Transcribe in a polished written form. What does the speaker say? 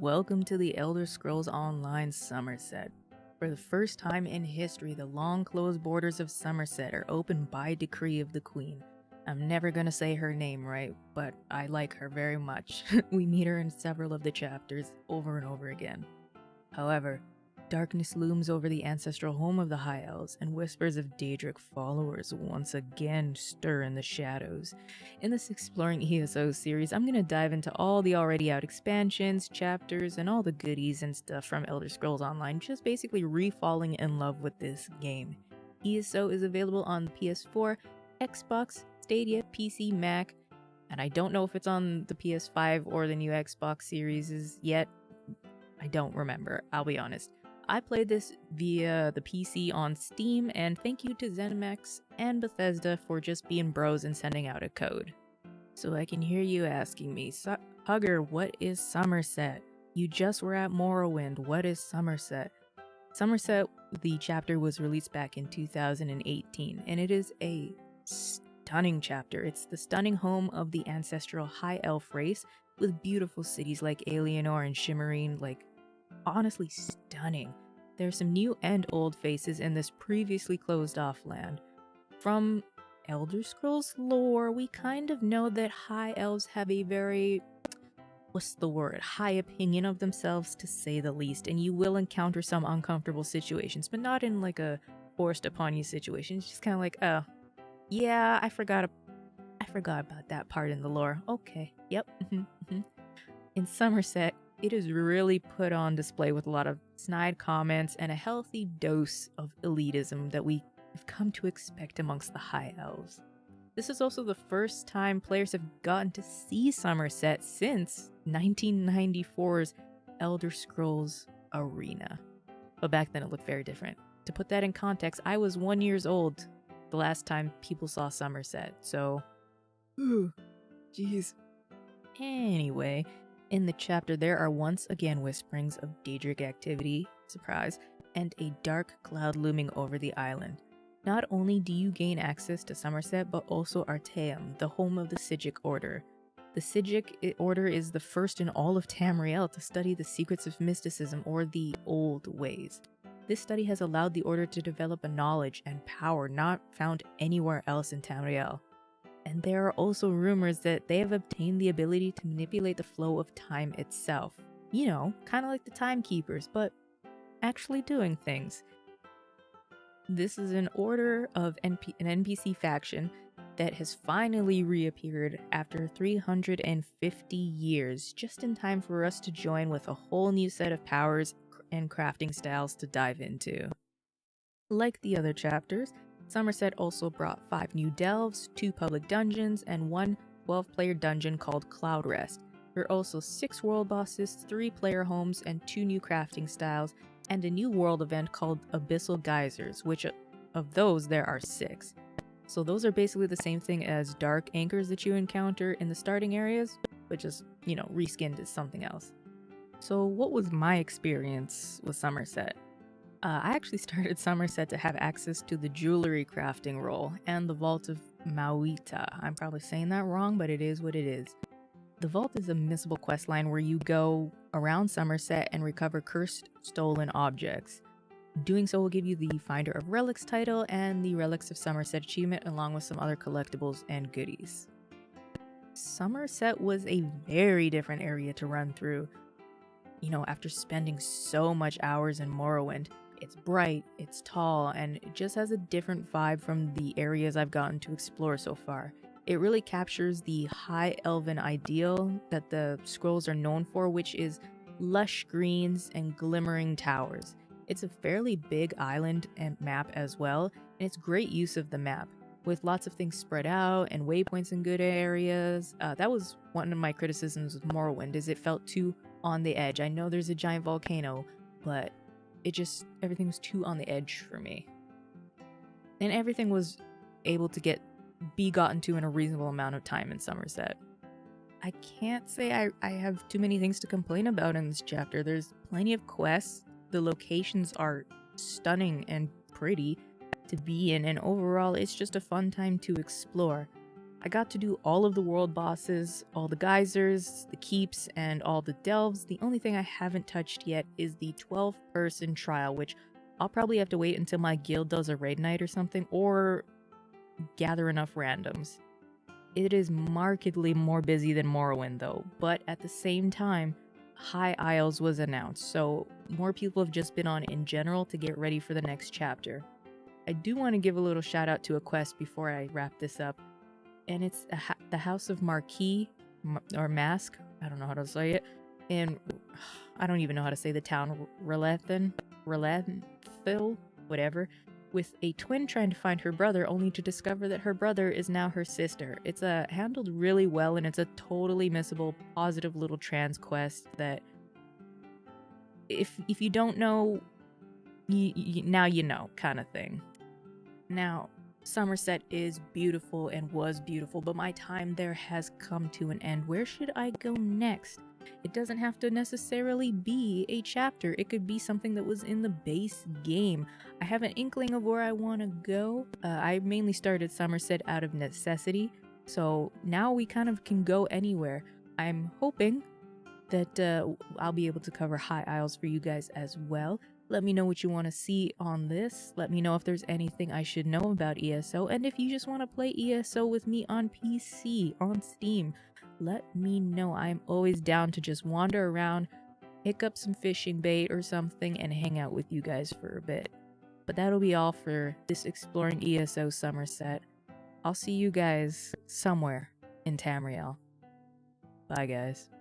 welcome to the Elder Scrolls Online Summerset. For the first time in history, the long-closed borders of Summerset are open by decree of the Queen. I'm never gonna say her name right, but I like her very much. We meet her in several of the chapters, over and over again. However, darkness looms over the ancestral home of the High Elves, and whispers of Daedric followers once again stir in the shadows. In this Exploring ESO series, I'm going to dive into all the already out expansions, chapters, and all the goodies and stuff from Elder Scrolls Online, just basically re-falling in love with this game. ESO is available on the PS4, Xbox, Stadia, PC, Mac, and I don't know if it's on the PS5 or the new Xbox series yet. I don't remember, I'll be honest. I played this via the PC on Steam, and thank you to ZeniMax and Bethesda for just being bros and sending out a code. So I can hear you asking me, Hugger, what is Summerset? You just were at Morrowind, what is Summerset? Summerset, the chapter was released back in 2018, and it is a stunning chapter. It's the stunning home of the ancestral High Elf race, with beautiful cities like Alienor and Shimmerine, honestly stunning. There are some new and old faces in this previously closed off land. From Elder Scrolls lore, we kind of know that High Elves have a very, high opinion of themselves, to say the least, and you will encounter some uncomfortable situations, but not in a forced upon you situation. It's just kind of like, oh, yeah, I forgot about that part in the lore. Okay, yep. In Summerset, it is really put on display with a lot of snide comments and a healthy dose of elitism that we have come to expect amongst the High Elves. This is also the first time players have gotten to see Summerset since 1994's Elder Scrolls Arena. But back then it looked very different. To put that in context, I was 1 year old the last time people saw Summerset, so... Ooh, jeez. Anyway, in the chapter, there are once again whisperings of Daedric activity, surprise, and a dark cloud looming over the island. Not only do you gain access to Summerset, but also Artaeum, the home of the Psijic Order. The Psijic Order is the first in all of Tamriel to study the secrets of mysticism, or the old ways. This study has allowed the Order to develop a knowledge and power not found anywhere else in Tamriel. And there are also rumors that they have obtained the ability to manipulate the flow of time itself. You know, kind of like the Timekeepers, but actually doing things. This is an order of an NPC faction that has finally reappeared after 350 years, just in time for us to join with a whole new set of powers and crafting styles to dive into. Like the other chapters, Summerset also brought 5 new delves, 2 public dungeons, and 1 12-player dungeon called Cloud Rest. There are also 6 world bosses, 3 player homes, and 2 new crafting styles, and a new world event called Abyssal Geysers, which of those there are 6. So those are basically the same thing as dark anchors that you encounter in the starting areas, but just, reskinned as something else. So what was my experience with Summerset? I actually started Summerset to have access to the jewelry crafting role and the Vault of Mawita. I'm probably saying that wrong, but it is what it is. The Vault is a missable questline where you go around Summerset and recover cursed, stolen objects. Doing so will give you the Finder of Relics title and the Relics of Summerset achievement, along with some other collectibles and goodies. Summerset was a very different area to run through. After spending so much hours in Morrowind, it's bright, it's tall, and it just has a different vibe from the areas I've gotten to explore so far. It really captures the high elven ideal that the scrolls are known for, which is lush greens and glimmering towers. It's a fairly big island and map as well, and it's great use of the map, with lots of things spread out and waypoints in good areas. That was one of my criticisms with Morrowind, is it felt too on the edge. I know there's a giant volcano, but everything was too on the edge for me. And everything was able to be gotten to in a reasonable amount of time in Summerset. I can't say I have too many things to complain about in this chapter. There's plenty of quests. The locations are stunning and pretty to be in, and overall it's just a fun time to explore. I got to do all of the world bosses, all the geysers, the keeps, and all the delves. The only thing I haven't touched yet is the 12-person trial, which I'll probably have to wait until my guild does a raid night or something, or gather enough randoms. It is markedly more busy than Morrowind though, but at the same time, High Isles was announced, so more people have just been on in general to get ready for the next chapter. I do want to give a little shout out to a quest before I wrap this up, and it's the House of Marquis, or Mask, I don't know how to say it, and I don't even know how to say the town, Relethanthil, whatever, with a twin trying to find her brother only to discover that her brother is now her sister. It's handled really well, and it's a totally missable, positive little trans quest that if you don't know, now you know, kind of thing. Now, Summerset is beautiful and was beautiful, but my time there has come to an end. Where should I go next? It doesn't have to necessarily be a chapter. It could be something that was in the base game. I have an inkling of where I want to go. I mainly started Summerset out of necessity, so now we kind of can go anywhere. I'm hoping that I'll be able to cover High Isles for you guys as well. Let me know what you want to see on this. Let me know if there's anything I should know about ESO. And if you just want to play ESO with me on PC, on Steam, let me know. I'm always down to just wander around, pick up some fishing bait or something, and hang out with you guys for a bit. But that'll be all for this Exploring ESO Summerset. I'll see you guys somewhere in Tamriel. Bye, guys.